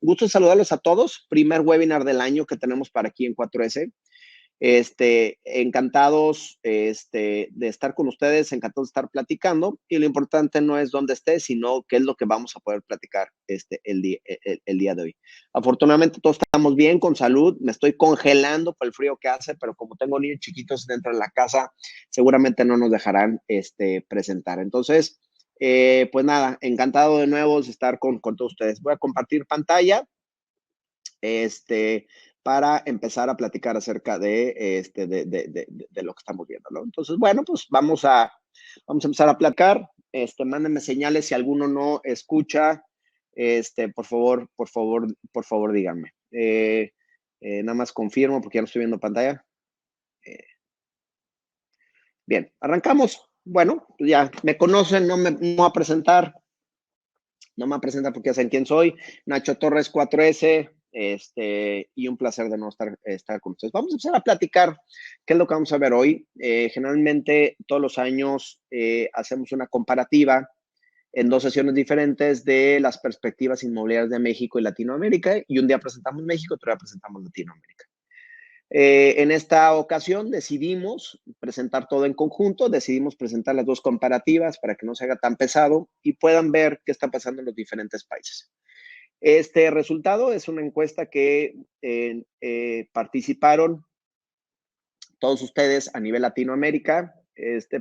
Gusto en saludarlos a todos. Primer webinar del año que tenemos para aquí en 4S. Encantados de estar con ustedes, encantados de estar platicando. Y lo importante no es dónde estés, sino qué es lo que vamos a poder platicar el día de hoy. Afortunadamente todos estamos bien, con salud. Me estoy congelando por el frío que hace, pero como tengo niños chiquitos dentro de la casa, seguramente no nos dejarán presentar. Entonces, pues nada, encantado de nuevo de estar con todos ustedes. Voy a compartir pantalla para empezar a platicar acerca de lo que estamos viendo, ¿no? Entonces, bueno, pues vamos a empezar a platicar. Mándenme señales si alguno no escucha. Por favor, díganme. Nada más confirmo porque ya no estoy viendo pantalla. Bien, arrancamos. Bueno, ya me conocen, no me voy a presentar. No me voy a presentar porque ya saben quién soy. Nacho Torres 4S, y un placer de no estar con ustedes. Vamos a empezar a platicar qué es lo que vamos a ver hoy. Generalmente, todos los años hacemos una comparativa en dos sesiones diferentes de las perspectivas inmobiliarias de México y Latinoamérica, y un día presentamos México, otro día presentamos Latinoamérica. En esta ocasión decidimos presentar todo en conjunto, decidimos presentar las dos comparativas para que no se haga tan pesado y puedan ver qué está pasando en los diferentes países. Este resultado es una encuesta que participaron todos ustedes a nivel Latinoamérica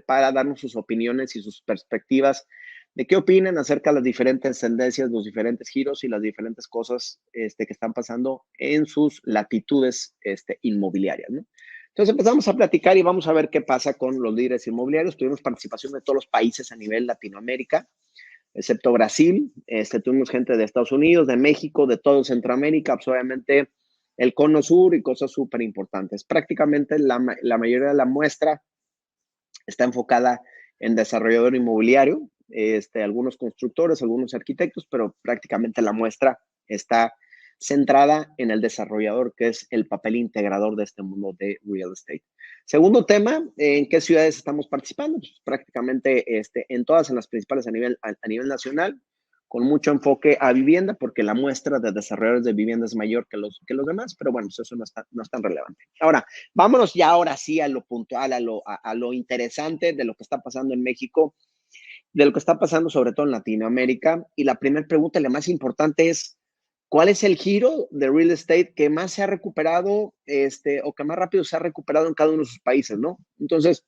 para darnos sus opiniones y sus perspectivas de qué opinan acerca de las diferentes tendencias, los diferentes giros y las diferentes cosas que están pasando en sus latitudes inmobiliarias, ¿no? Entonces empezamos a platicar y vamos a ver qué pasa con los líderes inmobiliarios. Tuvimos participación de todos los países a nivel Latinoamérica, excepto Brasil. Tuvimos gente de Estados Unidos, de México, de todo Centroamérica, pues obviamente el cono sur y cosas súper importantes. Prácticamente la mayoría de la muestra está enfocada en desarrollador inmobiliario, algunos constructores, algunos arquitectos, pero prácticamente la muestra está centrada en el desarrollador, que es el papel integrador de este mundo de real estate. Segundo tema, ¿en qué ciudades estamos participando? Pues prácticamente en todas, en las principales a nivel nacional, con mucho enfoque a vivienda, porque la muestra de desarrolladores de vivienda es mayor que los demás, pero bueno, pues eso no es tan relevante. Ahora, vámonos ya ahora sí a lo puntual, a lo interesante de lo que está pasando en México, de lo que está pasando sobre todo en Latinoamérica. Y la primera pregunta, la más importante es, ¿cuál es el giro de real estate que más se ha recuperado o que más rápido se ha recuperado en cada uno de sus países, ¿no? Entonces,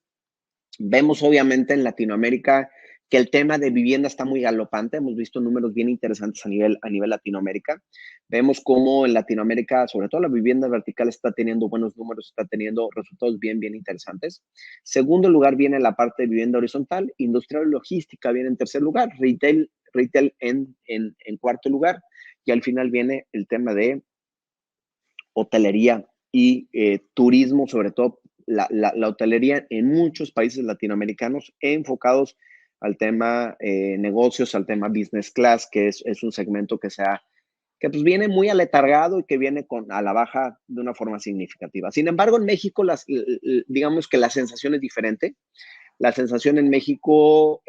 vemos obviamente en Latinoamérica que el tema de vivienda está muy galopante. Hemos visto números bien interesantes a nivel Latinoamérica. Vemos cómo en Latinoamérica, sobre todo la vivienda vertical, está teniendo buenos números, está teniendo resultados bien interesantes. Segundo lugar viene la parte de vivienda horizontal. Industrial y logística viene en tercer lugar. Retail en cuarto lugar. Y al final viene el tema de hotelería y turismo, sobre todo la hotelería en muchos países latinoamericanos enfocados al tema negocios, al tema business class, que es un segmento que pues viene muy aletargado y que viene a la baja de una forma significativa. Sin embargo, en México, digamos que la sensación es diferente. La sensación en México,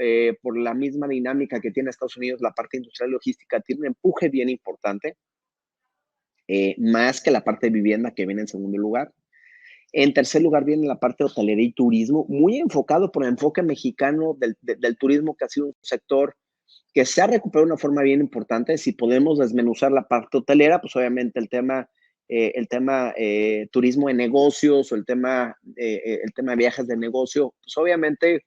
por la misma dinámica que tiene Estados Unidos, la parte industrial y logística tiene un empuje bien importante. Más que la parte de vivienda que viene en segundo lugar. En tercer lugar viene la parte de hotelería y turismo, muy enfocado por el enfoque mexicano del turismo, que ha sido un sector que se ha recuperado de una forma bien importante. Si podemos desmenuzar la parte hotelera, pues obviamente el tema turismo de negocios o el tema de viajes de negocio, pues obviamente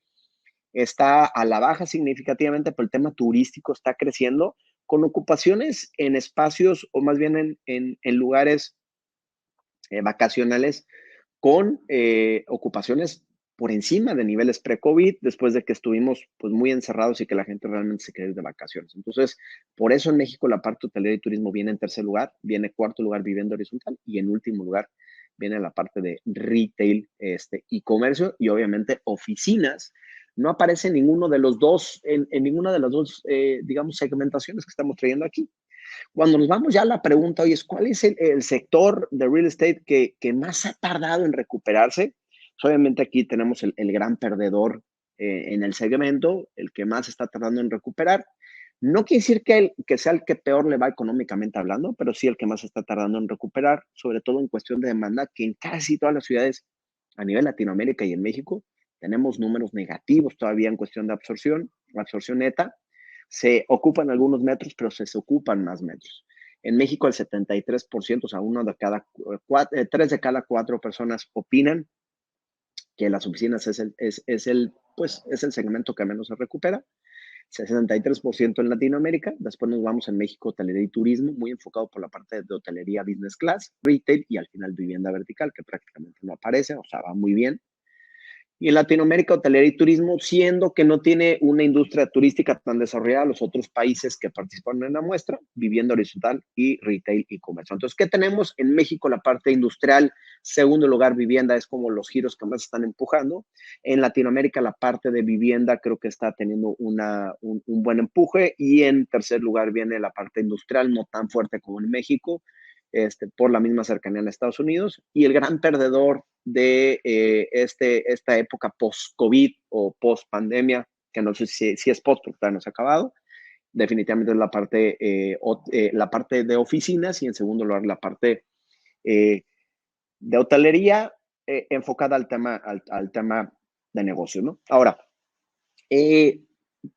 está a la baja significativamente, pero el tema turístico está creciendo con ocupaciones en espacios o más bien en lugares vacacionales con ocupaciones por encima de niveles pre-COVID, después de que estuvimos pues muy encerrados y que la gente realmente se quedó de vacaciones. Entonces, por eso en México la parte hotelería y turismo viene en tercer lugar, viene en cuarto lugar vivienda horizontal y en último lugar viene la parte de retail y comercio y obviamente oficinas. No aparece ninguno de los dos, en ninguna de las dos, digamos, segmentaciones que estamos trayendo aquí. Cuando nos vamos ya a la pregunta, oye, ¿cuál es el sector de real estate que más ha tardado en recuperarse? Pues obviamente aquí tenemos el gran perdedor en el segmento, el que más está tardando en recuperar. No quiere decir que sea el que peor le va económicamente hablando, pero sí el que más está tardando en recuperar, sobre todo en cuestión de demanda, que en casi todas las ciudades a nivel Latinoamérica y en México tenemos números negativos todavía en cuestión de absorción neta. Se ocupan algunos metros, pero se ocupan más metros. En México el 73%, o sea, tres de cada cuatro personas opinan que las oficinas es el segmento que menos se recupera. 63% en Latinoamérica, después nos vamos en México, hotelería y turismo, muy enfocado por la parte de hotelería business class, retail y al final vivienda vertical, que prácticamente no aparece, o sea, va muy bien. Y en Latinoamérica, hotelería y turismo, siendo que no tiene una industria turística tan desarrollada los otros países que participaron en la muestra, vivienda horizontal y retail y comercio. Entonces, ¿qué tenemos? En México, la parte industrial, segundo lugar, vivienda, es como los giros que más están empujando. En Latinoamérica, la parte de vivienda creo que está teniendo un buen empuje. Y en tercer lugar viene la parte industrial, no tan fuerte como en México, por la misma cercanía en Estados Unidos. Y el gran perdedor de esta época post-COVID o post-pandemia, que no sé si es post porque todavía no se ha acabado, definitivamente es la parte de oficinas y en segundo lugar la parte de hotelería enfocada al tema de negocio, ¿no? Ahora,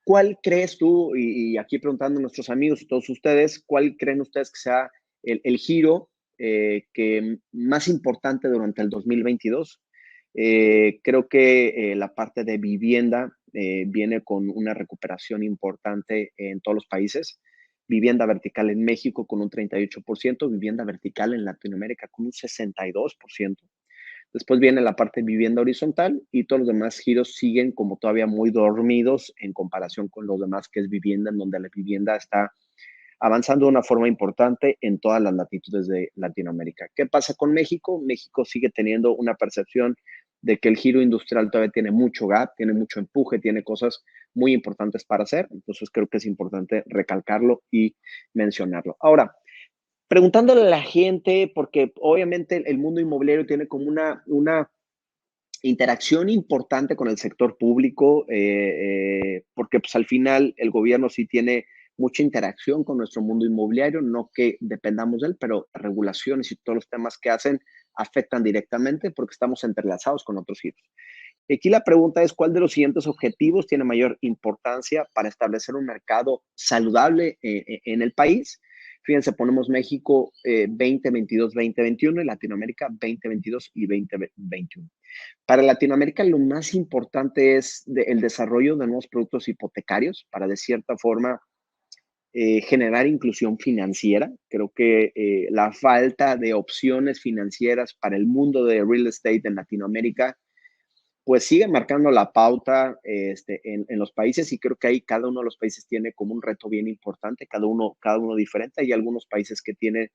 ¿cuál crees tú, y aquí preguntando a nuestros amigos y todos ustedes, cuál creen ustedes que sea el giro que más importante durante el 2022? Creo que la parte de vivienda viene con una recuperación importante en todos los países. Vivienda vertical en México con un 38%, vivienda vertical en Latinoamérica con un 62%. Después viene la parte de vivienda horizontal y todos los demás giros siguen como todavía muy dormidos en comparación con los demás que es vivienda, en donde la vivienda está avanzando de una forma importante en todas las latitudes de Latinoamérica. ¿Qué pasa con México? México sigue teniendo una percepción de que el giro industrial todavía tiene mucho gap, tiene mucho empuje, tiene cosas muy importantes para hacer. Entonces creo que es importante recalcarlo y mencionarlo. Ahora, preguntándole a la gente, porque obviamente el mundo inmobiliario tiene como una interacción importante con el sector público, porque pues al final el gobierno sí tiene mucha interacción con nuestro mundo inmobiliario, no que dependamos de él, pero regulaciones y todos los temas que hacen afectan directamente porque estamos entrelazados con otros giros. Aquí la pregunta es, ¿cuál de los siguientes objetivos tiene mayor importancia para establecer un mercado saludable en el país? Fíjense, ponemos México 2022-2021 y Latinoamérica 2022 y 2021. Para Latinoamérica lo más importante es el desarrollo de nuevos productos hipotecarios para de cierta forma generar inclusión financiera. Creo que la falta de opciones financieras para el mundo de real estate en Latinoamérica pues sigue marcando la pauta en los países y creo que ahí cada uno de los países tiene como un reto bien importante, cada uno diferente. Hay algunos países que tienen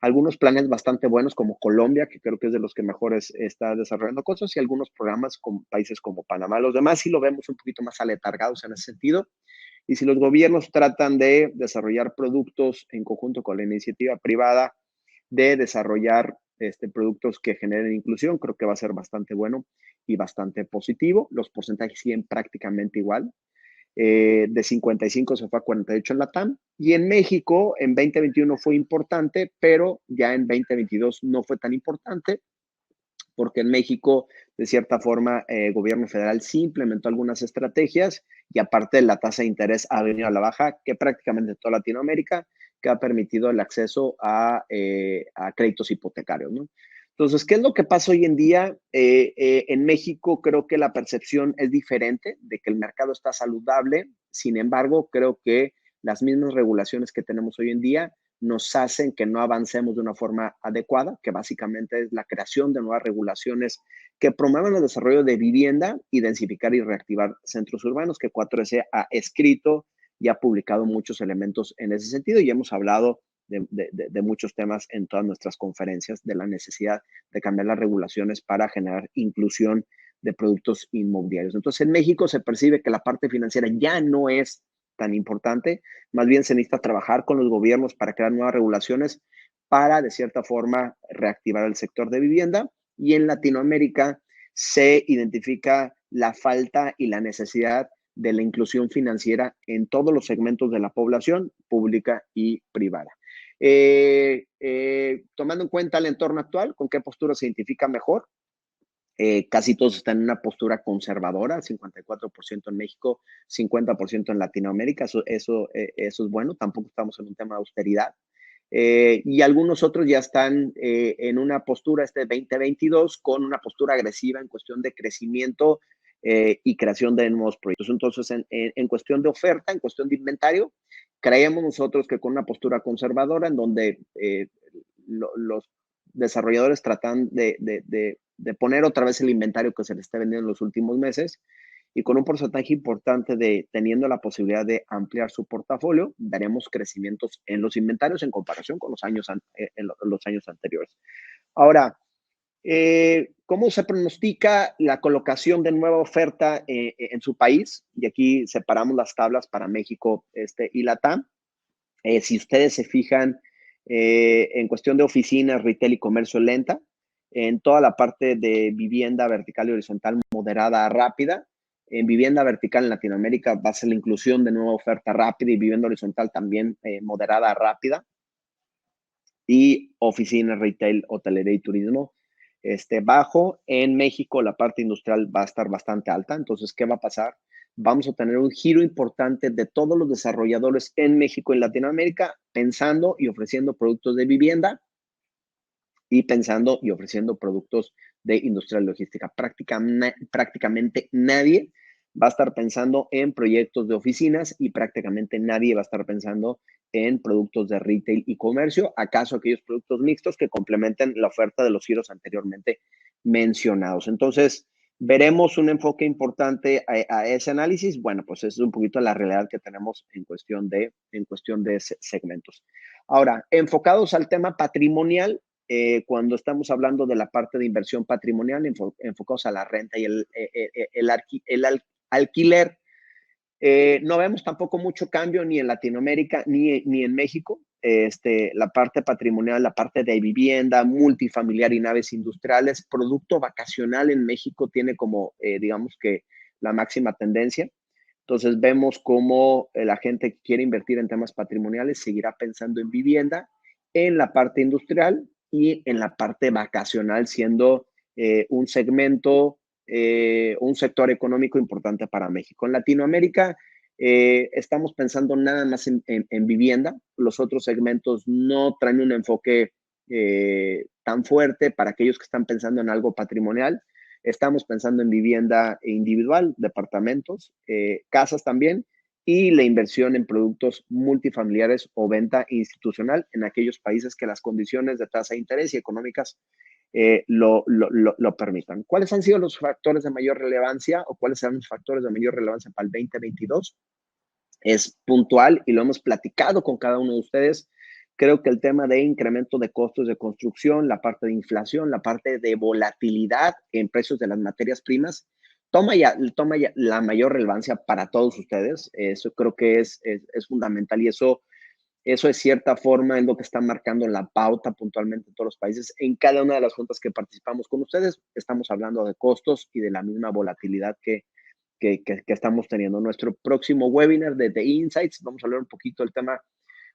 algunos planes bastante buenos como Colombia, que creo que es de los que mejores está desarrollando cosas, y algunos programas con países como Panamá. Los demás sí lo vemos un poquito más aletargados en ese sentido. Y si los gobiernos tratan de desarrollar productos en conjunto con la iniciativa privada, de desarrollar productos que generen inclusión, creo que va a ser bastante bueno y bastante positivo. Los porcentajes siguen prácticamente igual. De 55 se fue a 48 en la TAM. Y en México, en 2021 fue importante, pero ya en 2022 no fue tan importante, porque en México, de cierta forma, el gobierno federal sí implementó algunas estrategias y aparte la tasa de interés ha venido a la baja, que prácticamente en toda Latinoamérica, que ha permitido el acceso a créditos hipotecarios, ¿no? Entonces, ¿qué es lo que pasa hoy en día? En México creo que la percepción es diferente de que el mercado está saludable. Sin embargo, creo que las mismas regulaciones que tenemos hoy en día nos hacen que no avancemos de una forma adecuada, que básicamente es la creación de nuevas regulaciones que promuevan el desarrollo de vivienda y densificar y reactivar centros urbanos, que 4S ha escrito y ha publicado muchos elementos en ese sentido y hemos hablado de muchos temas en todas nuestras conferencias de la necesidad de cambiar las regulaciones para generar inclusión de productos inmobiliarios. Entonces, en México se percibe que la parte financiera ya no es tan importante, más bien se necesita trabajar con los gobiernos para crear nuevas regulaciones para, de cierta forma, reactivar el sector de vivienda. Y en Latinoamérica se identifica la falta y la necesidad de la inclusión financiera en todos los segmentos de la población, pública y privada. Tomando en cuenta el entorno actual, ¿con qué postura se identifica mejor? Casi todos están en una postura conservadora, 54% en México, 50% en Latinoamérica, eso es bueno, tampoco estamos en un tema de austeridad. Y algunos otros ya están en una postura, 2022, con una postura agresiva en cuestión de crecimiento y creación de nuevos proyectos. Entonces, en cuestión de oferta, en cuestión de inventario, creemos nosotros que con una postura conservadora, en donde los desarrolladores tratan de poner otra vez el inventario que se les está vendiendo en los últimos meses, y con un porcentaje importante de teniendo la posibilidad de ampliar su portafolio, veremos crecimientos en los inventarios en comparación con los años anteriores. Ahora, ¿cómo se pronostica la colocación de nueva oferta en su país? Y aquí separamos las tablas para México y Latam. Si ustedes se fijan en cuestión de oficinas, retail y comercio lenta, en toda la parte de vivienda vertical y horizontal moderada a rápida. En vivienda vertical en Latinoamérica va a ser la inclusión de nueva oferta rápida, y vivienda horizontal también moderada a rápida. Y oficinas, retail, hotelería y turismo bajo. En México la parte industrial va a estar bastante alta. Entonces, ¿qué va a pasar? Vamos a tener un giro importante de todos los desarrolladores en México y Latinoamérica, pensando y ofreciendo productos de vivienda y pensando y ofreciendo productos de industria logística. Prácticamente nadie va a estar pensando en proyectos de oficinas, y prácticamente nadie va a estar pensando en productos de retail y comercio, acaso aquellos productos mixtos que complementen la oferta de los giros anteriormente mencionados. Entonces, veremos un enfoque importante a ese análisis. Bueno, pues es un poquito la realidad que tenemos en cuestión de segmentos. Ahora, enfocados al tema patrimonial, cuando estamos hablando de la parte de inversión patrimonial, enfocados a la renta y el alquiler, no vemos tampoco mucho cambio ni en Latinoamérica ni en México. La parte patrimonial, la parte de vivienda, multifamiliar y naves industriales, producto vacacional en México tiene como, digamos que, la máxima tendencia. Entonces vemos cómo la gente que quiere invertir en temas patrimoniales seguirá pensando en vivienda, en la parte industrial y en la parte vacacional, siendo un segmento, un sector económico importante para México. En Latinoamérica estamos pensando nada más en vivienda. Los otros segmentos no traen un enfoque tan fuerte para aquellos que están pensando en algo patrimonial. Estamos pensando en vivienda individual, departamentos, casas también, y la inversión en productos multifamiliares o venta institucional en aquellos países que las condiciones de tasa de interés y económicas lo permitan. ¿Cuáles han sido los factores de mayor relevancia, o cuáles serán los factores de mayor relevancia para el 2022? Es puntual y lo hemos platicado con cada uno de ustedes. Creo que el tema de incremento de costos de construcción, la parte de inflación, la parte de volatilidad en precios de las materias primas, toma ya la mayor relevancia para todos ustedes. Eso creo que es fundamental, y eso de cierta forma es lo que está marcando la pauta puntualmente en todos los países. En cada una de las juntas que participamos con ustedes, estamos hablando de costos y de la misma volatilidad que estamos teniendo. Nuestro próximo webinar de The Insights, vamos a hablar un poquito del tema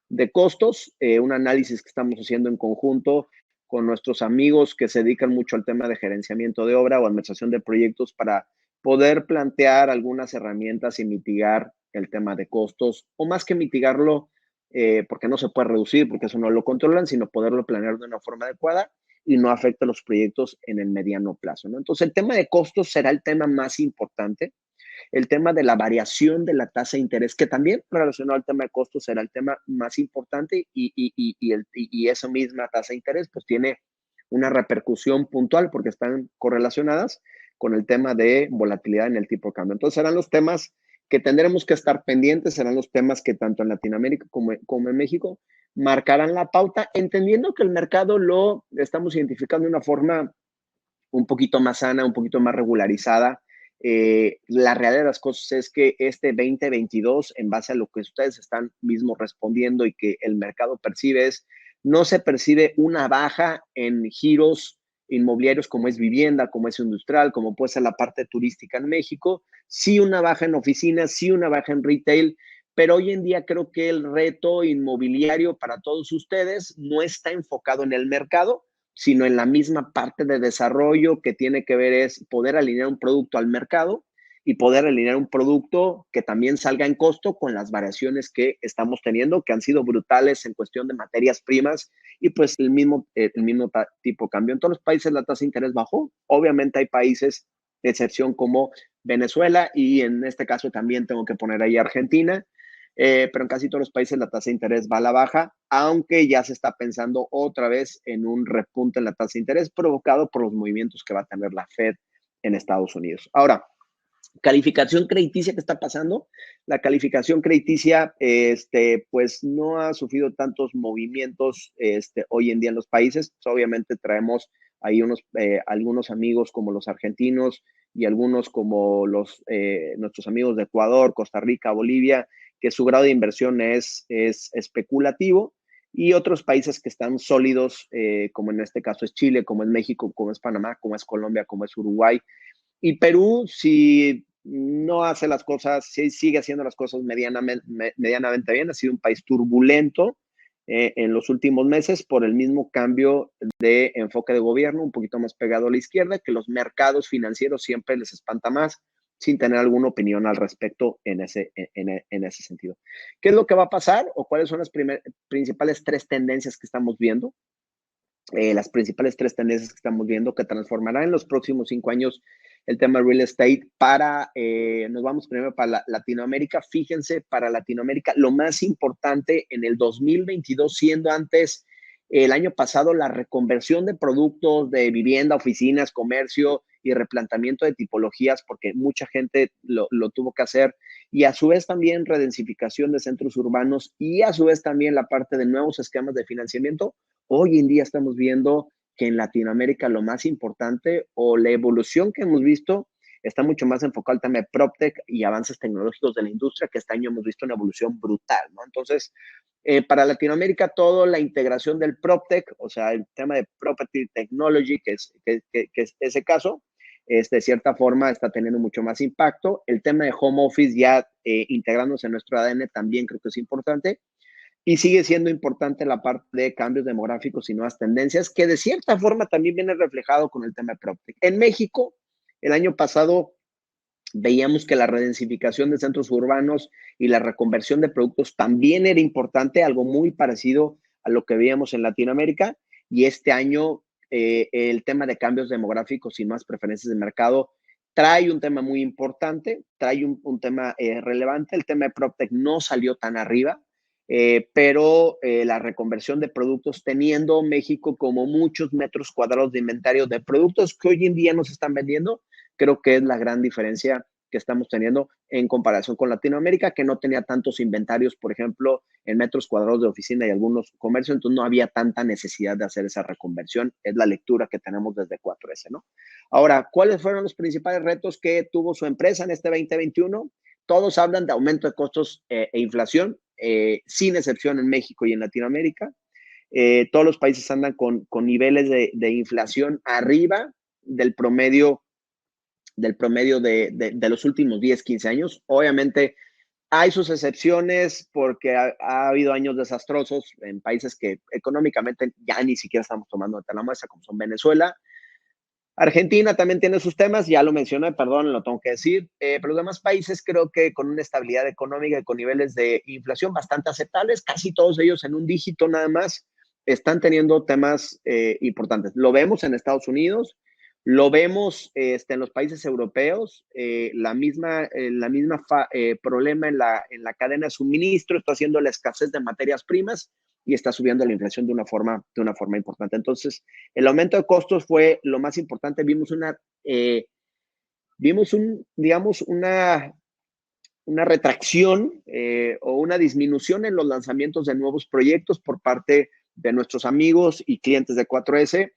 de costos, un análisis que estamos haciendo en conjunto con nuestros amigos que se dedican mucho al tema de gerenciamiento de obra o administración de proyectos, para poder plantear algunas herramientas y mitigar el tema de costos, o más que mitigarlo, porque no se puede reducir, porque eso no lo controlan, sino poderlo planear de una forma adecuada y no afecte a los proyectos en el mediano plazo, ¿no? Entonces, el tema de costos será el tema más importante. El tema de la variación de la tasa de interés, que también relacionado al tema de costos será el tema más importante, y esa misma tasa de interés pues tiene una repercusión puntual porque están correlacionadas con el tema de volatilidad en el tipo de cambio. Entonces serán los temas que tendremos que estar pendientes, serán los temas que tanto en Latinoamérica como en México marcarán la pauta, entendiendo que el mercado lo estamos identificando de una forma un poquito más sana, un poquito más regularizada. La realidad de las cosas es que este 2022, en base a lo que ustedes están mismos respondiendo y que el mercado percibe, no se percibe una baja en giros inmobiliarios como es vivienda, como es industrial, como puede ser la parte turística en México, sí una baja en oficinas, sí una baja en retail, pero hoy en día creo que el reto inmobiliario para todos ustedes no está enfocado en el mercado, sino en la misma parte de desarrollo que tiene que ver es poder alinear un producto al mercado y poder alinear un producto que también salga en costo con las variaciones que estamos teniendo, que han sido brutales en cuestión de materias primas y pues el mismo tipo cambio. En todos los países la tasa de interés bajó. Obviamente hay países de excepción como Venezuela y en este caso también tengo que poner ahí Argentina, pero en casi todos los países la tasa de interés va a la baja, aunque ya se está pensando otra vez en un repunte en la tasa de interés provocado por los movimientos que va a tener la Fed en Estados Unidos. Ahora, calificación crediticia, ¿qué está pasando? La calificación crediticia, pues no ha sufrido tantos movimientos hoy en día en los países. Pues, obviamente traemos ahí algunos amigos como los argentinos y algunos como nuestros amigos de Ecuador, Costa Rica, Bolivia, que su grado de inversión es especulativo, y otros países que están sólidos, como en este caso es Chile, como es México, como es Panamá, como es Colombia, como es Uruguay. Y Perú, si no hace las cosas, si sigue haciendo las cosas medianamente bien, ha sido un país turbulento en los últimos meses por el mismo cambio de enfoque de gobierno, un poquito más pegado a la izquierda, que los mercados financieros siempre les espanta más, sin tener alguna opinión al respecto en ese sentido. ¿Qué es lo que va a pasar o cuáles son las principales tres tendencias que estamos viendo? Las principales tres tendencias que estamos viendo que transformarán en los próximos 5 años el tema real estate nos vamos primero para Latinoamérica. Fíjense, para Latinoamérica, lo más importante en el 2022, siendo antes el año pasado la reconversión de productos de vivienda, oficinas, comercio y replanteamiento de tipologías, porque mucha gente lo tuvo que hacer, y a su vez también redensificación de centros urbanos y a su vez también la parte de nuevos esquemas de financiamiento. Hoy en día estamos viendo que en Latinoamérica lo más importante o la evolución que hemos visto está mucho más enfocado al tema de PropTech y avances tecnológicos de la industria, que este año hemos visto una evolución brutal, ¿no? Entonces, para Latinoamérica, toda la integración del PropTech, o sea, el tema de Property Technology, que es ese caso, de cierta forma está teniendo mucho más impacto. El tema de home office ya integrándose en nuestro ADN también creo que es importante. Y sigue siendo importante la parte de cambios demográficos y nuevas tendencias, que de cierta forma también viene reflejado con el tema de PropTech. En México, el año pasado veíamos que la redensificación de centros urbanos y la reconversión de productos también era importante, algo muy parecido a lo que veíamos en Latinoamérica. Y este año el tema de cambios demográficos y más preferencias de mercado trae un tema muy importante, trae un tema relevante. El tema de PropTech no salió tan arriba, pero la reconversión de productos, teniendo México como muchos metros cuadrados de inventario de productos que hoy en día nos están vendiendo, creo que es la gran diferencia que estamos teniendo en comparación con Latinoamérica, que no tenía tantos inventarios, por ejemplo, en metros cuadrados de oficina y algunos comercios, entonces no había tanta necesidad de hacer esa reconversión. Es la lectura que tenemos desde 4S, ¿no? Ahora, ¿cuáles fueron los principales retos que tuvo su empresa en este 2021? Todos hablan de aumento de costos e inflación, sin excepción en México y en Latinoamérica. Todos los países andan con niveles de inflación arriba del promedio de los últimos 10, 15 años. Obviamente hay sus excepciones porque ha habido años desastrosos en países que económicamente ya ni siquiera estamos tomando la muestra, como son Venezuela. Argentina también tiene sus temas, ya lo mencioné, perdón, lo tengo que decir, pero los demás países creo que con una estabilidad económica y con niveles de inflación bastante aceptables, casi todos ellos en un dígito nada más, están teniendo temas importantes. Lo vemos en Estados Unidos, lo vemos en los países europeos, la misma problema en la cadena de suministro está haciendo la escasez de materias primas y está subiendo la inflación de una forma importante. Entonces, el aumento de costos fue lo más importante. Digamos, una retracción o una disminución en los lanzamientos de nuevos proyectos por parte de nuestros amigos y clientes de 4S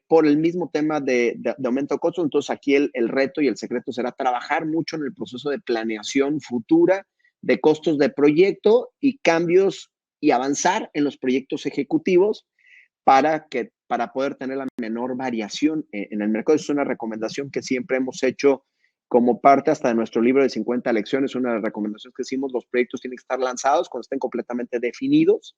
por el mismo tema de aumento de costos. Entonces, aquí el reto y el secreto será trabajar mucho en el proceso de planeación futura de costos de proyecto y cambios y avanzar en los proyectos ejecutivos para poder tener la menor variación en el mercado. Es una recomendación que siempre hemos hecho como parte hasta de nuestro libro de 50 lecciones. Una de las recomendaciones que hicimos: los proyectos tienen que estar lanzados cuando estén completamente definidos,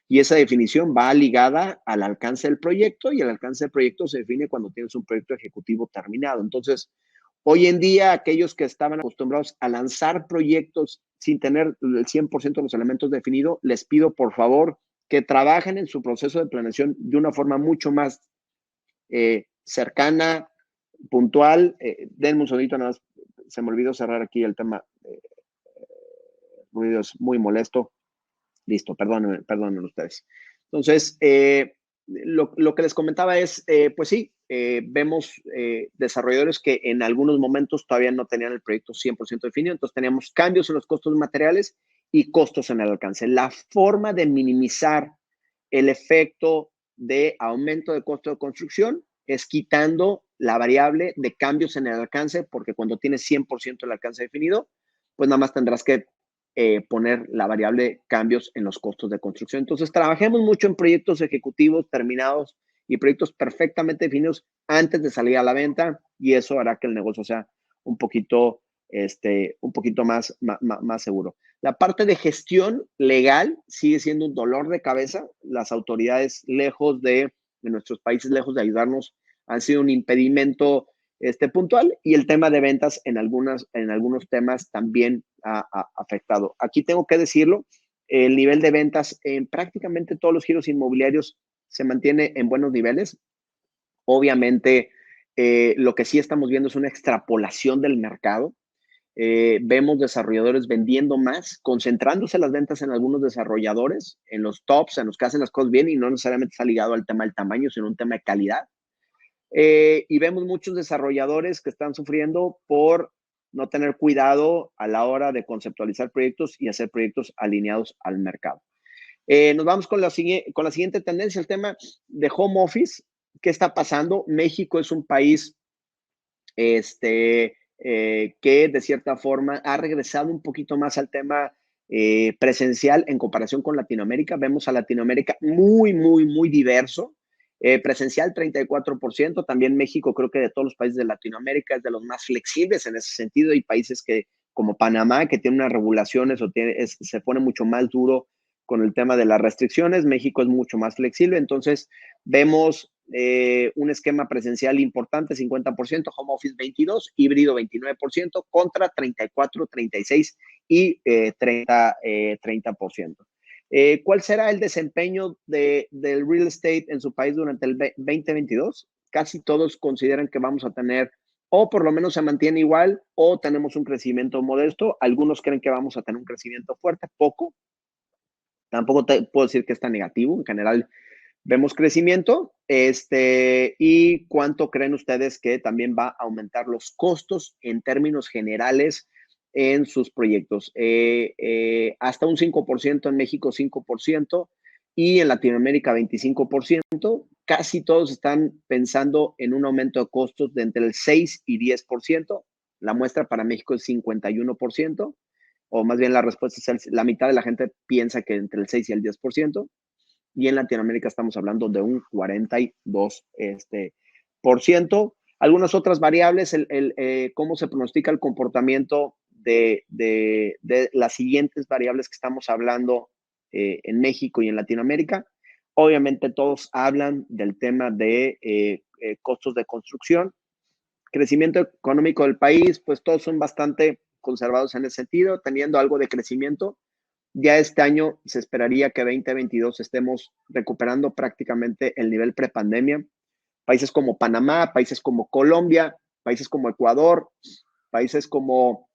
y esa definición va ligada al alcance del proyecto, y el alcance del proyecto se define cuando tienes un proyecto ejecutivo terminado. Entonces, hoy en día, aquellos que estaban acostumbrados a lanzar proyectos sin tener el 100% de los elementos definidos, les pido por favor que trabajen en su proceso de planeación de una forma mucho más cercana, puntual. Denme un segundito, nada más, se me olvidó cerrar aquí el tema. Ruido es muy molesto. Listo, perdonen ustedes. Entonces, lo que les comentaba es, pues sí, vemos desarrolladores que en algunos momentos todavía no tenían el proyecto 100% definido, entonces teníamos cambios en los costos materiales y costos en el alcance. La forma de minimizar el efecto de aumento de costo de construcción es quitando la variable de cambios en el alcance, porque cuando tienes 100% el alcance definido, pues nada más tendrás que poner la variable cambios en los costos de construcción. Entonces, trabajemos mucho en proyectos ejecutivos terminados y proyectos perfectamente definidos antes de salir a la venta, y eso hará que el negocio sea un poquito, un poquito más seguro. La parte de gestión legal sigue siendo un dolor de cabeza. Las autoridades, lejos de nuestros países, lejos de ayudarnos, han sido un impedimento puntual, y el tema de ventas en algunos temas también ha afectado. Aquí tengo que decirlo, el nivel de ventas en prácticamente todos los giros inmobiliarios se mantiene en buenos niveles. Obviamente, lo que sí estamos viendo es una extrapolación del mercado. Vemos desarrolladores vendiendo más, concentrándose las ventas en algunos desarrolladores, en los tops, en los que hacen las cosas bien, y no necesariamente está ligado al tema del tamaño, sino un tema de calidad. Y vemos muchos desarrolladores que están sufriendo por no tener cuidado a la hora de conceptualizar proyectos y hacer proyectos alineados al mercado. Nos vamos con la siguiente tendencia, el tema de home office. ¿Qué está pasando? México es un país que de cierta forma ha regresado un poquito más al tema presencial en comparación con Latinoamérica. Vemos a Latinoamérica muy diverso. Presencial 34%. También México, creo que de todos los países de Latinoamérica, es de los más flexibles en ese sentido. Hay países como Panamá, que tiene unas regulaciones o se pone mucho más duro con el tema de las restricciones. México es mucho más flexible. Entonces, vemos un esquema presencial importante, 50%, home office 22%, híbrido 29%, contra 34%, 36% y 30%. ¿Cuál será el desempeño del real estate en su país durante el 2022? Casi todos consideran que vamos a tener, o por lo menos se mantiene igual, o tenemos un crecimiento modesto. Algunos creen que vamos a tener un crecimiento fuerte, poco. Tampoco puedo decir que está negativo. En general, vemos crecimiento. ¿Y cuánto creen ustedes que también va a aumentar los costos en términos generales en sus proyectos? Hasta un 5%, en México 5%, y en Latinoamérica 25%. Casi todos están pensando en un aumento de costos de entre el 6 y 10%. La muestra para México es 51%, o más bien la respuesta es la mitad de la gente piensa que entre el 6 y el 10%. Y en Latinoamérica estamos hablando de un 42%. Algunas otras variables, cómo se pronostica el comportamiento de las siguientes variables que estamos hablando en México y en Latinoamérica. Obviamente todos hablan del tema de costos de construcción. Crecimiento económico del país, pues todos son bastante conservados en ese sentido, teniendo algo de crecimiento. Ya este año se esperaría que 2022 estemos recuperando prácticamente el nivel prepandemia. Países como Panamá, países como Colombia, países como Ecuador, países como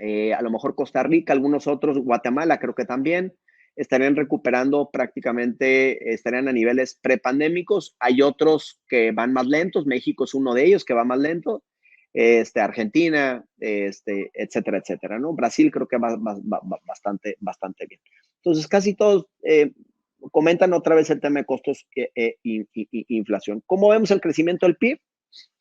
a lo mejor Costa Rica, algunos otros, Guatemala creo que también, estarían recuperando prácticamente, estarían a niveles prepandémicos. Hay otros que van más lentos. México es uno de ellos que va más lento. Argentina, etcétera, etcétera, ¿no? Brasil creo que va bastante bien. Entonces, casi todos comentan otra vez el tema de costos e inflación. ¿Cómo vemos el crecimiento del PIB?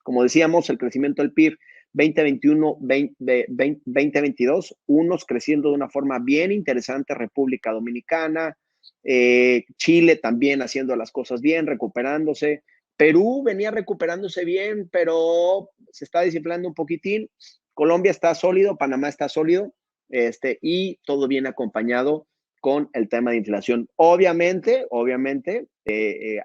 Como decíamos, el crecimiento del PIB 2021, 2022, unos creciendo de una forma bien interesante: República Dominicana, Chile también haciendo las cosas bien, recuperándose. Perú venía recuperándose bien, pero se está desinflando un poquitín. Colombia está sólido, Panamá está sólido, y todo viene acompañado con el tema de inflación. Obviamente,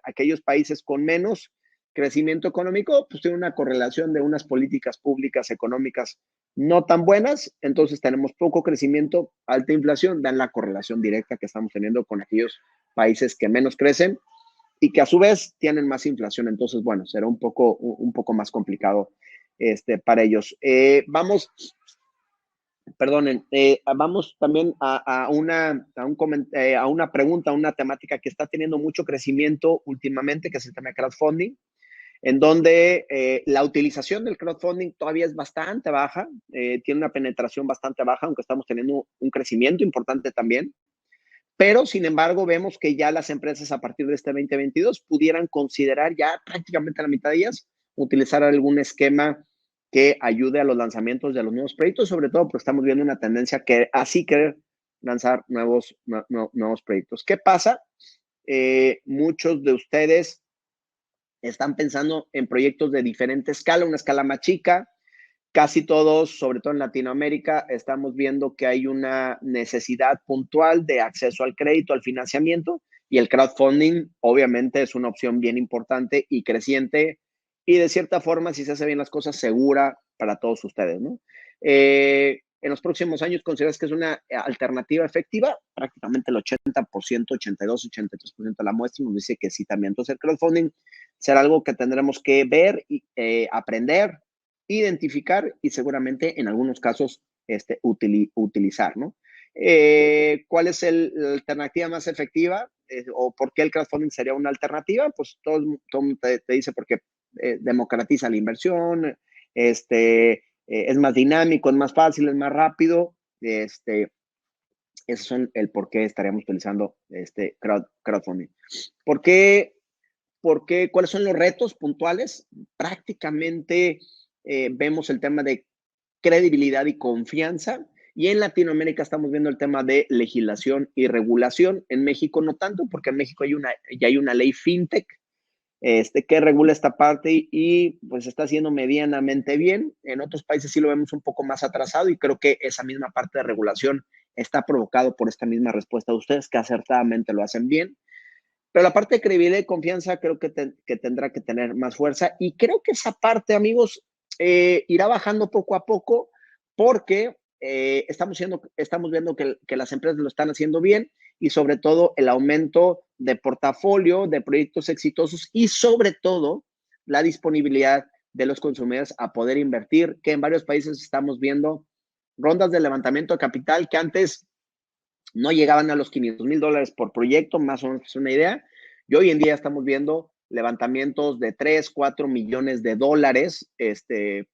aquellos países con menos crecimiento económico, pues tiene una correlación de unas políticas públicas económicas no tan buenas, entonces tenemos poco crecimiento, alta inflación, dan la correlación directa que estamos teniendo con aquellos países que menos crecen y que a su vez tienen más inflación. Entonces, bueno, será un poco más complicado para ellos. Vamos también a una pregunta, a una temática que está teniendo mucho crecimiento últimamente, que es el tema de crowdfunding, en donde la utilización del crowdfunding todavía es bastante baja, tiene una penetración bastante baja, aunque estamos teniendo un crecimiento importante también. Pero, sin embargo, vemos que ya las empresas a partir de este 2022 pudieran considerar ya prácticamente la mitad de ellas utilizar algún esquema que ayude a los lanzamientos de los nuevos proyectos, sobre todo porque estamos viendo una tendencia que así querer lanzar nuevos proyectos. ¿Qué pasa? Muchos de ustedes están pensando en proyectos de diferente escala, una escala más chica. Casi todos, sobre todo en Latinoamérica, estamos viendo que hay una necesidad puntual de acceso al crédito, al financiamiento, y el crowdfunding obviamente es una opción bien importante y creciente y de cierta forma, si se hace bien las cosas, segura para todos ustedes, ¿no? En los próximos años, ¿consideras que es una alternativa efectiva? Prácticamente el 80%, 82, 83% de la muestra nos dice que sí también. Entonces, el crowdfunding será algo que tendremos que ver y aprender, identificar y seguramente en algunos casos utilizar, ¿no? ¿Cuál es la alternativa más efectiva o por qué el crowdfunding sería una alternativa? Pues todo te dice porque democratiza la inversión, es más dinámico, es más fácil, es más rápido. Esos son el por qué estaríamos utilizando crowdfunding. ¿Por qué? ¿Cuáles son los retos puntuales? Prácticamente vemos el tema de credibilidad y confianza. Y en Latinoamérica estamos viendo el tema de legislación y regulación. En México no tanto, porque en México ya hay una ley fintech que regula esta parte y pues está haciendo medianamente bien. En otros países sí lo vemos un poco más atrasado y creo que esa misma parte de regulación está provocado por esta misma respuesta de ustedes, que acertadamente lo hacen bien. Pero la parte de credibilidad y confianza creo que tendrá que tener más fuerza y creo que esa parte, amigos, irá bajando poco a poco porque estamos viendo que las empresas lo están haciendo bien y sobre todo el aumento de portafolio de proyectos exitosos y sobre todo la disponibilidad de los consumidores a poder invertir, que en varios países estamos viendo rondas de levantamiento de capital que antes no llegaban a los $500,000 por proyecto, más o menos es una idea. Y hoy en día estamos viendo levantamientos de 3, 4 millones de dólares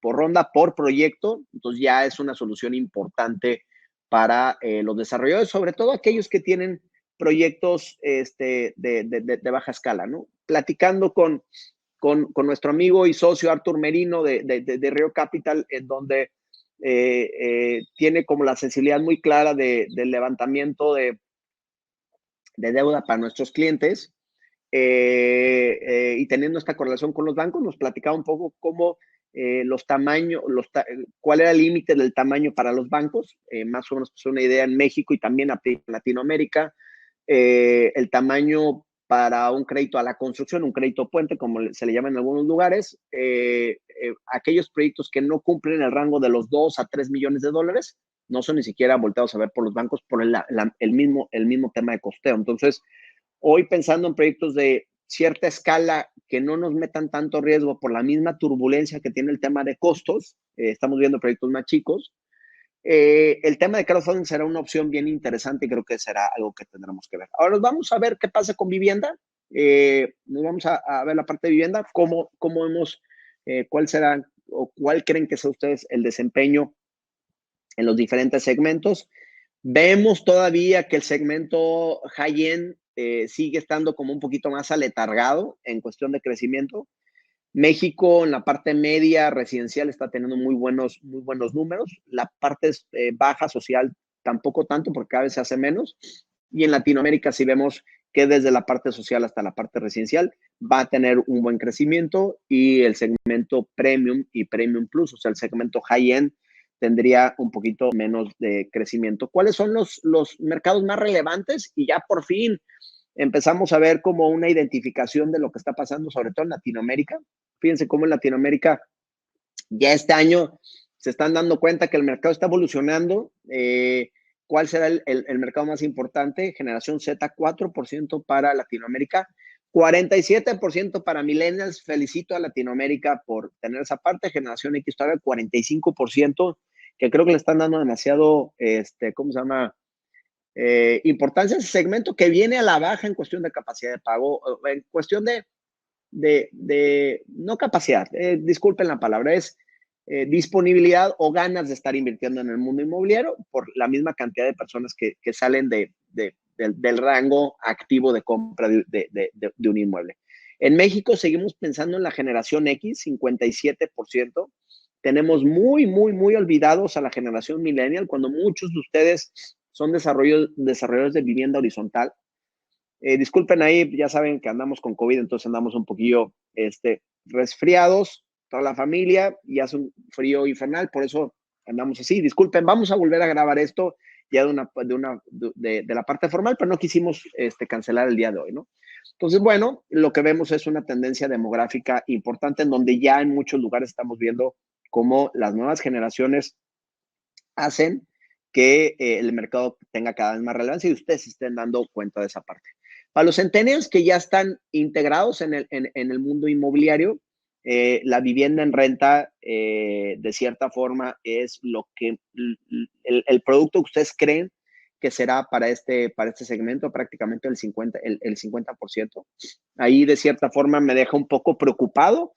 por ronda, por proyecto. Entonces ya es una solución importante para los desarrolladores, sobre todo aquellos que tienen proyectos de baja escala, ¿no? Platicando con nuestro amigo y socio Artur Merino de Rio Capital, en donde tiene como la sensibilidad muy clara del levantamiento de deuda para nuestros clientes y teniendo esta correlación con los bancos, nos platicaba un poco cómo los tamaños, cuál era el límite del tamaño para los bancos, más o menos pues una idea en México y también en Latinoamérica, el tamaño para un crédito a la construcción, un crédito puente, como se le llama en algunos lugares, aquellos proyectos que no cumplen el rango de los 2 a 3 millones de dólares, no son ni siquiera volteados a ver por los bancos por el mismo tema de costeo. Entonces, hoy pensando en proyectos de cierta escala que no nos metan tanto riesgo por la misma turbulencia que tiene el tema de costos, estamos viendo proyectos más chicos, el tema de crowdfunding será una opción bien interesante y creo que será algo que tendremos que ver. Ahora vamos a ver qué pasa con vivienda. Nos vamos a ver la parte de vivienda, cómo hemos, cuál será o cuál creen que sea ustedes el desempeño en los diferentes segmentos. Vemos todavía que el segmento high-end sigue estando como un poquito más aletargado en cuestión de crecimiento. México en la parte media residencial está teniendo muy buenos números. La parte baja social tampoco tanto porque cada vez se hace menos. y en Latinoamérica sí vemos que desde la parte social hasta la parte residencial va a tener un buen crecimiento y el segmento premium y premium plus, o sea, el segmento high-end tendría un poquito menos de crecimiento. ¿Cuáles son los mercados más relevantes? Y ya por fin empezamos a ver como una identificación de lo que está pasando, sobre todo en Latinoamérica. Fíjense cómo en Latinoamérica ya este año se están dando cuenta que el mercado está evolucionando. ¿Cuál será el mercado más importante? Generación Z, 4% para Latinoamérica, 47% para millennials. Felicito a Latinoamérica por tener esa parte. Generación X todavía 45%, que creo que le están dando demasiado, ¿cómo se llama? Importancia a ese segmento que viene a la baja en cuestión de capacidad de pago, en cuestión de no capacidad, disculpen la palabra, es disponibilidad o ganas de estar invirtiendo en el mundo inmobiliario por la misma cantidad de personas que salen del rango activo de compra de un inmueble. En México seguimos pensando en la generación X, 57%. Tenemos muy, muy, muy olvidados a la generación millennial, cuando muchos de ustedes son desarrolladores de vivienda horizontal. Disculpen ahí, ya saben que andamos con COVID, entonces andamos un poquillo resfriados, toda la familia, y hace un frío infernal, por eso andamos así. Disculpen, vamos a volver a grabar esto ya de la parte formal, pero no quisimos cancelar el día de hoy, ¿no? Entonces, bueno, lo que vemos es una tendencia demográfica importante en donde ya en muchos lugares estamos viendo cómo las nuevas generaciones hacen que el mercado tenga cada vez más relevancia y ustedes se estén dando cuenta de esa parte. Para los centennials que ya están integrados en el mundo inmobiliario, la vivienda en renta, de cierta forma, es lo que el producto que ustedes creen que será para este segmento, prácticamente el 50%. Ahí, de cierta forma, me deja un poco preocupado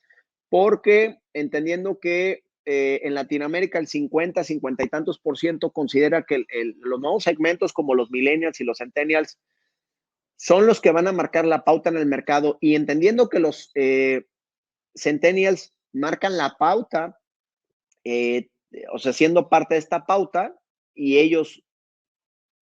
porque entendiendo que en Latinoamérica el 50 y tantos por ciento considera que los nuevos segmentos como los millennials y los centennials son los que van a marcar la pauta en el mercado, y entendiendo que los centennials marcan la pauta, o sea, siendo parte de esta pauta, y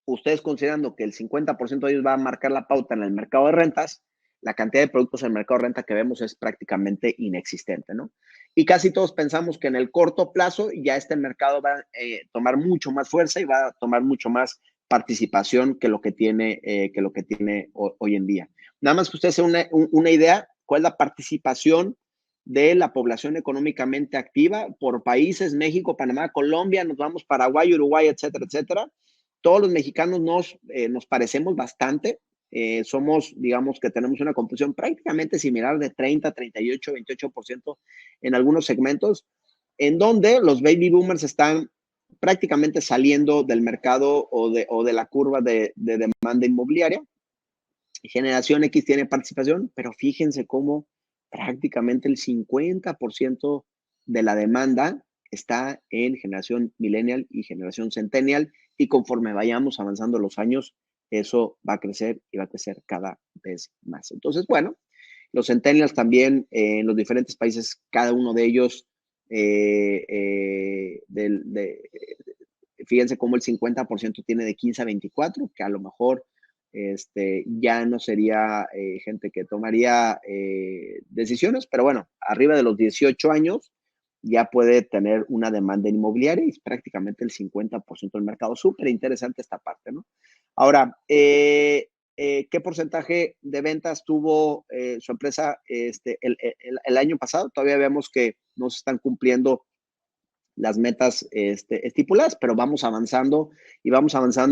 ustedes considerando que el 50% de ellos va a marcar la pauta en el mercado de rentas, la cantidad de productos en el mercado de renta que vemos es prácticamente inexistente, ¿no? Y casi todos pensamos que en el corto plazo ya este mercado va a tomar mucho más fuerza y va a tomar mucho más participación que lo que tiene hoy en día. Nada más que ustedes se una idea, ¿cuál es la participación de la población económicamente activa por países? México, Panamá, Colombia, nos vamos Paraguay, Uruguay, etcétera, etcétera. Todos los mexicanos nos parecemos bastante. Somos, digamos que tenemos una composición prácticamente similar de 30, 38, 28% en algunos segmentos, en donde los baby boomers están prácticamente saliendo del mercado o de la curva de demanda inmobiliaria. Generación X tiene participación, pero fíjense cómo prácticamente el 50% de la demanda está en generación millennial y generación centennial, y conforme vayamos avanzando los años, eso va a crecer y va a crecer cada vez más. Entonces, bueno, los centennials también en los diferentes países, cada uno de ellos, fíjense cómo el 50% tiene de 15 a 24, que a lo mejor ya no sería gente que tomaría decisiones, pero bueno, arriba de los 18 años ya puede tener una demanda inmobiliaria y es prácticamente el 50% del mercado. Súper interesante esta parte, ¿no? Ahora, ¿qué porcentaje de ventas tuvo su empresa el año pasado? Todavía vemos que no se están cumpliendo las metas estipuladas, pero vamos avanzando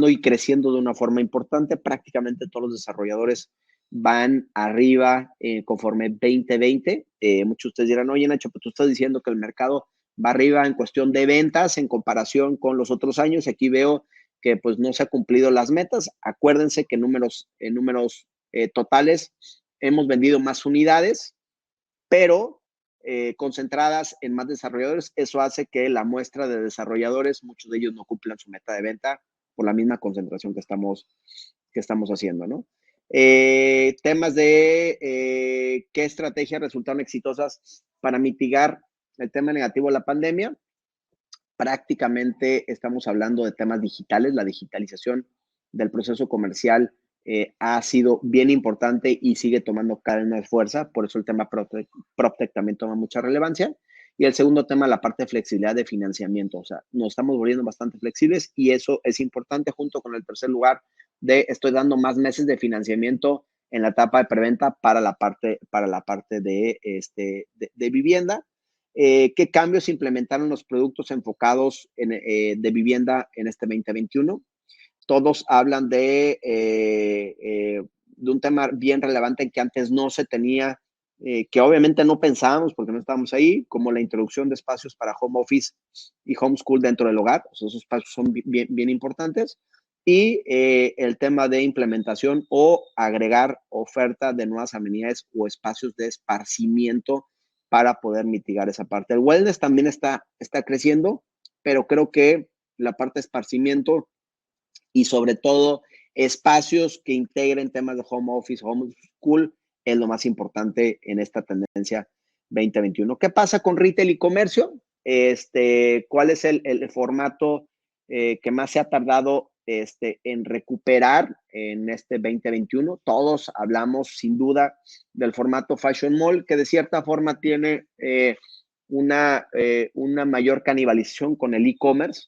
y creciendo de una forma importante. Prácticamente todos los desarrolladores van arriba conforme 2020. Muchos de ustedes dirán, oye, Nacho, pero tú estás diciendo que el mercado va arriba en cuestión de ventas en comparación con los otros años. Aquí veo que pues no se han cumplido las metas. Acuérdense que en números totales hemos vendido más unidades, pero concentradas en más desarrolladores. Eso hace que la muestra de desarrolladores, muchos de ellos no cumplan su meta de venta por la misma concentración que estamos haciendo, ¿no? Temas de qué estrategias resultaron exitosas para mitigar el tema negativo de la pandemia. Prácticamente estamos hablando de temas digitales, la digitalización del proceso comercial ha sido bien importante y sigue tomando cada vez más fuerza, por eso el tema PropTech también toma mucha relevancia. Y el segundo tema, la parte de flexibilidad de financiamiento, o sea, nos estamos volviendo bastante flexibles y eso es importante junto con el tercer lugar de estoy dando más meses de financiamiento en la etapa de preventa para la parte de vivienda. ¿Qué cambios implementaron los productos enfocados de vivienda en este 2021? Todos hablan de un tema bien relevante que antes no se tenía, que obviamente no pensábamos porque no estábamos ahí, como la introducción de espacios para home office y homeschool dentro del hogar. O sea, esos espacios son bien, bien importantes. Y el tema de implementación o agregar oferta de nuevas amenidades o espacios de esparcimiento para poder mitigar esa parte. El wellness también está creciendo, pero creo que la parte de esparcimiento y sobre todo espacios que integren temas de home office, home school, es lo más importante en esta tendencia 2021. ¿Qué pasa con retail y comercio? ¿Cuál es el formato que más se ha tardado en recuperar en este 2021? Todos hablamos sin duda del formato Fashion Mall, que de cierta forma tiene una mayor canibalización con el e-commerce.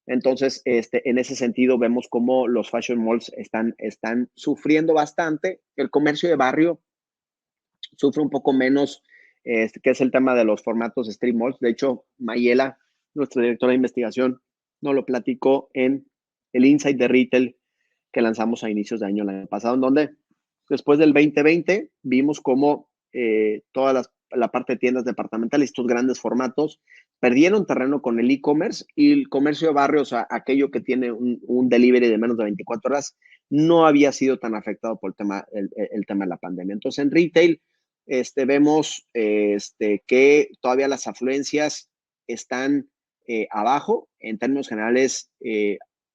Entonces, en ese sentido, vemos cómo los fashion malls están sufriendo bastante. El comercio de barrio sufre un poco menos, que es el tema de los formatos street malls. De hecho, Mayela, nuestra directora de investigación, nos lo platicó en el Insight de Retail que lanzamos a inicios de año el año pasado, en donde después del 2020 vimos cómo toda la parte de tiendas departamentales, estos grandes formatos, perdieron terreno con el e-commerce y el comercio de barrio, o sea, aquello que tiene un delivery de menos de 24 horas, no había sido tan afectado por el tema de la pandemia. Entonces, en retail, vemos que todavía las afluencias están abajo, en términos generales,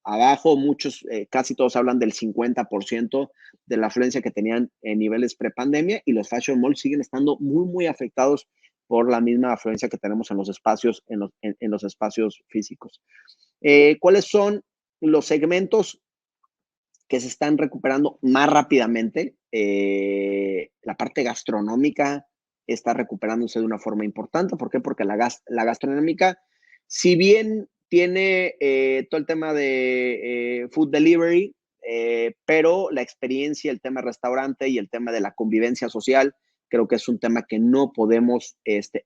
abajo, muchos, casi todos hablan del 50% de la afluencia que tenían en niveles prepandemia y los fashion malls siguen estando muy, muy afectados por la misma afluencia que tenemos en los espacios, en los espacios físicos. ¿Cuáles son los segmentos que se están recuperando más rápidamente? La parte gastronómica está recuperándose de una forma importante. ¿Por qué? Porque la gastronómica, si bien tiene todo el tema de food delivery, pero la experiencia, el tema restaurante y el tema de la convivencia social, creo que es un tema que no podemos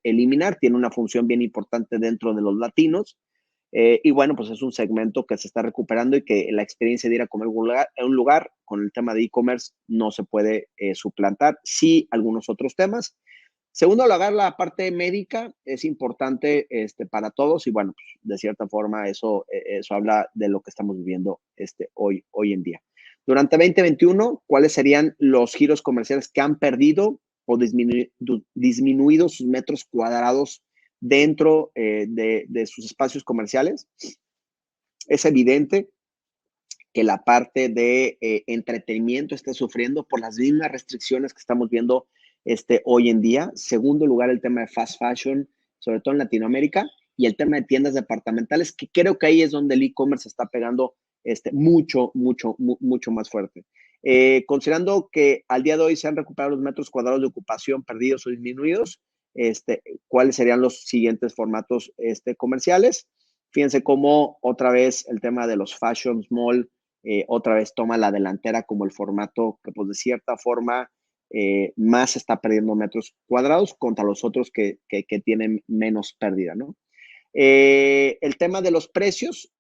eliminar. Tiene una función bien importante dentro de los latinos. Y bueno, pues es un segmento que se está recuperando y que la experiencia de ir a comer en un lugar con el tema de e-commerce no se puede suplantar. Sí, algunos otros temas. Segundo lugar, la parte médica es importante para todos y bueno, pues, de cierta forma eso habla de lo que estamos viviendo hoy en día. Durante 2021, ¿cuáles serían los giros comerciales que han perdido o disminuido sus metros cuadrados dentro de sus espacios comerciales? Es evidente que la parte de entretenimiento está sufriendo por las mismas restricciones que estamos viendo hoy en día. Segundo lugar, el tema de fast fashion, sobre todo en Latinoamérica, y el tema de tiendas departamentales, que creo que ahí es donde el e-commerce está pegando mucho más fuerte. Considerando que al día de hoy se han recuperado los metros cuadrados de ocupación perdidos o disminuidos, ¿cuáles serían los siguientes formatos comerciales? Fíjense cómo otra vez el tema de los fashion mall otra vez toma la delantera como el formato que pues de cierta forma más está perdiendo metros cuadrados contra los otros que tienen menos pérdida, ¿no? El tema de los precios,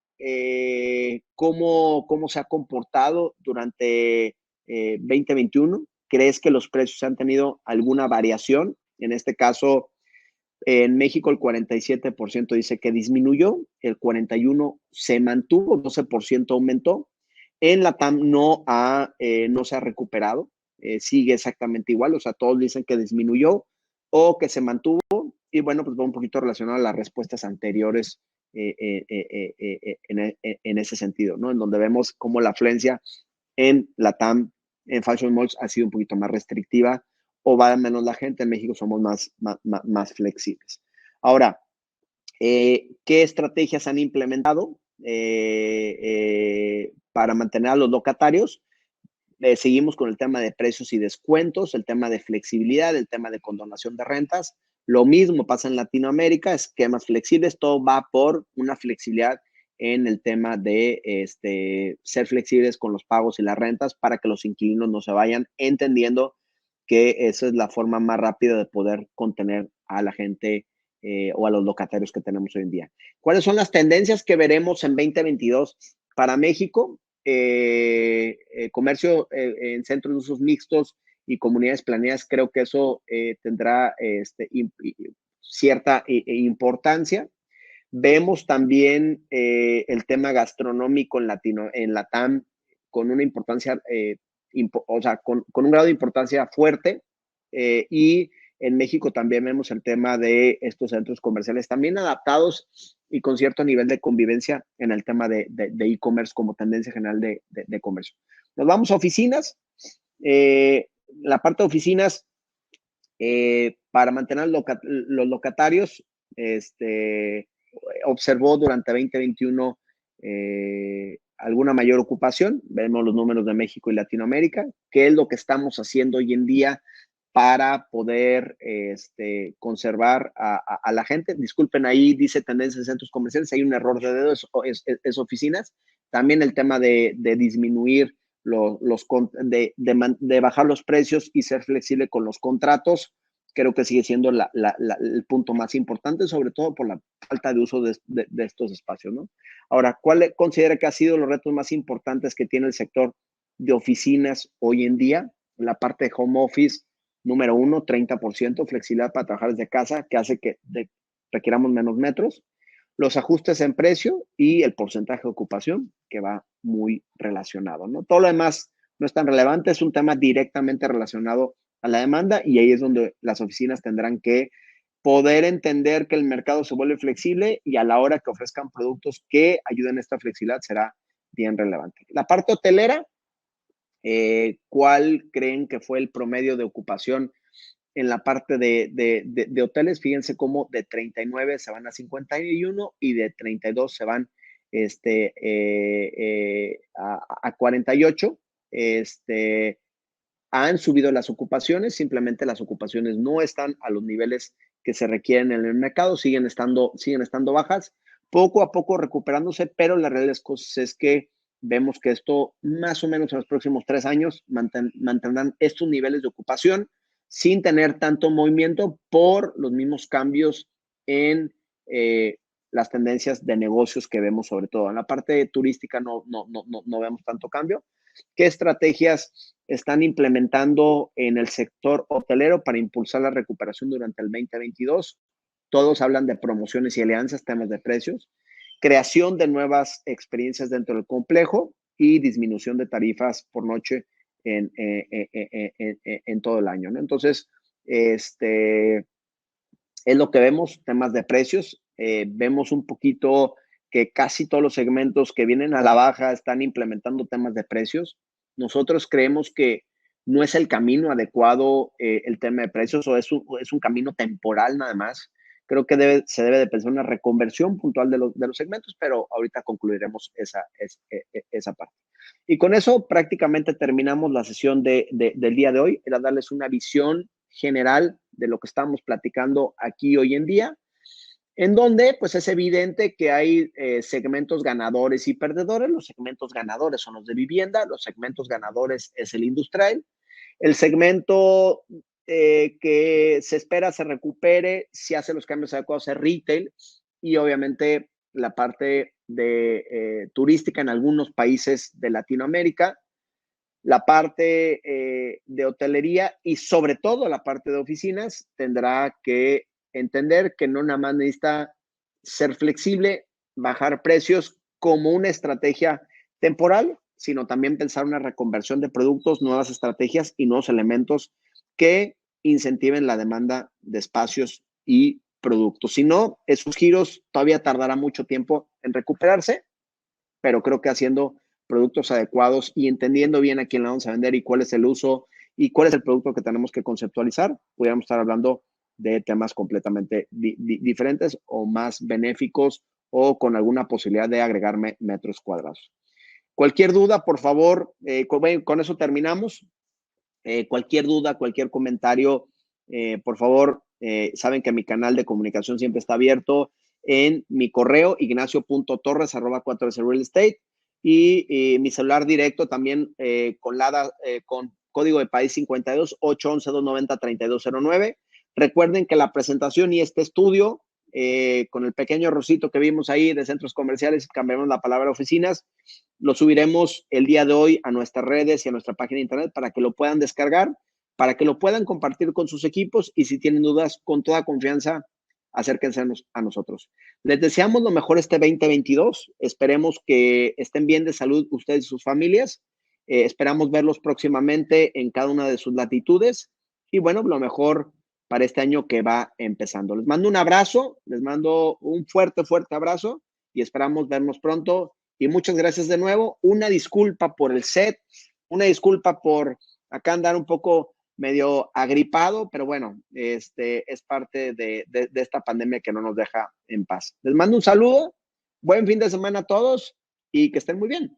¿cómo se ha comportado durante 2021? ¿Crees que los precios han tenido alguna variación? En este caso, en México el 47% dice que disminuyó, el 41% se mantuvo, 12% aumentó. En la TAM no se ha recuperado, sigue exactamente igual, o sea, todos dicen que disminuyó o que se mantuvo. Y bueno, pues va un poquito relacionado a las respuestas anteriores en ese sentido, ¿no? En donde vemos cómo la afluencia en la TAM, en Fashion Malls, ha sido un poquito más restrictiva o va menos la gente. En México somos más flexibles. Ahora, ¿qué estrategias han implementado para mantener a los locatarios? seguimos con el tema de precios y descuentos, el tema de flexibilidad, el tema de condonación de rentas. Lo mismo pasa en Latinoamérica, esquemas flexibles, todo va por una flexibilidad en el tema de ser flexibles con los pagos y las rentas para que los inquilinos no se vayan, entendiendo que esa es la forma más rápida de poder contener a la gente o a los locatarios que tenemos hoy en día. ¿Cuáles son las tendencias que veremos en 2022 para México? Comercio en centros de usos mixtos y comunidades planeadas, creo que eso tendrá cierta importancia. Vemos también el tema gastronómico en Latam con una importancia, o sea, con un grado de importancia fuerte, y en México también vemos el tema de estos centros comerciales también adaptados y con cierto nivel de convivencia en el tema de e-commerce como tendencia general de comercio. Nos vamos a oficinas. La parte de oficinas, para mantener los locatarios, observó durante 2021 alguna mayor ocupación. Vemos los números de México y Latinoamérica. ¿Qué es lo que estamos haciendo hoy en día para poder conservar a la gente? Disculpen, ahí dice tendencia en centros comerciales, hay un error de dedo, es oficinas. También el tema de disminuir de bajar los precios y ser flexible con los contratos, creo que sigue siendo el punto más importante, sobre todo por la falta de uso de estos espacios, ¿no? Ahora, ¿cuál considera que ha sido los retos más importantes que tiene el sector de oficinas hoy en día? La parte de home office, número uno, 30% flexibilidad para trabajar desde casa, que hace que requiramos menos metros. Los ajustes en precio y el porcentaje de ocupación, que va muy relacionado, ¿no? Todo lo demás no es tan relevante, es un tema directamente relacionado a la demanda y ahí es donde las oficinas tendrán que poder entender que el mercado se vuelve flexible y a la hora que ofrezcan productos que ayuden a esta flexibilidad será bien relevante. La parte hotelera, ¿cuál creen que fue el promedio de ocupación en la parte de hoteles? Fíjense cómo de 39 se van a 51 y de 32 se van a 48. Han subido las ocupaciones, simplemente las ocupaciones no están a los niveles que se requieren en el mercado, siguen estando bajas, poco a poco recuperándose, pero la realidad es que vemos que esto más o menos en los próximos 3 años mantendrán estos niveles de ocupación sin tener tanto movimiento por los mismos cambios en las tendencias de negocios que vemos, sobre todo en la parte turística no vemos tanto cambio. ¿Qué estrategias están implementando en el sector hotelero para impulsar la recuperación durante el 2022? Todos hablan de promociones y alianzas, temas de precios, creación de nuevas experiencias dentro del complejo y disminución de tarifas por noche en todo el año, ¿no? Entonces, es lo que vemos, temas de precios. Vemos un poquito que casi todos los segmentos que vienen a la baja están implementando temas de precios. Nosotros creemos que no es el camino adecuado el tema de precios o es un camino temporal nada más. Creo que se debe de pensar una reconversión puntual de los segmentos, pero ahorita concluiremos esa parte. Y con eso prácticamente terminamos la sesión del día de hoy. Era darles una visión general de lo que estamos platicando aquí hoy en día, en donde pues es evidente que hay segmentos ganadores y perdedores. Los segmentos ganadores son los de vivienda, los segmentos ganadores es el industrial, el segmento que se espera se recupere si hace los cambios adecuados es retail y obviamente la parte de turística en algunos países de Latinoamérica, la parte de hotelería y sobre todo la parte de oficinas tendrá que entender que no nada más necesita ser flexible, bajar precios como una estrategia temporal, sino también pensar una reconversión de productos, nuevas estrategias y nuevos elementos que incentiven la demanda de espacios y productos. Si no, esos giros todavía tardará mucho tiempo en recuperarse, pero creo que haciendo productos adecuados y entendiendo bien a quién le vamos a vender y cuál es el uso y cuál es el producto que tenemos que conceptualizar, pudiéramos estar hablando de temas completamente diferentes o más benéficos o con alguna posibilidad de agregar metros cuadrados. Cualquier duda, por favor, con eso terminamos. Cualquier duda, cualquier comentario, por favor, saben que mi canal de comunicación siempre está abierto en mi correo, ignacio.torres@4S Real Estate, y mi celular directo también con código de país 52 811 290 3209. Recuerden que la presentación y este estudio, con el pequeño rosito que vimos ahí de centros comerciales, cambiamos la palabra oficinas, lo subiremos el día de hoy a nuestras redes y a nuestra página de internet para que lo puedan descargar, para que lo puedan compartir con sus equipos, y si tienen dudas, con toda confianza, acérquense a nosotros. Les deseamos lo mejor este 2022. Esperemos que estén bien de salud ustedes y sus familias. Esperamos verlos próximamente en cada una de sus latitudes. Y bueno, lo mejor para este año que va empezando. Les mando un abrazo, les mando un fuerte, fuerte abrazo y esperamos vernos pronto. Y muchas gracias de nuevo. Una disculpa por el set, una disculpa por acá andar un poco medio agripado, pero bueno, es parte de esta pandemia que no nos deja en paz. Les mando un saludo, buen fin de semana a todos y que estén muy bien.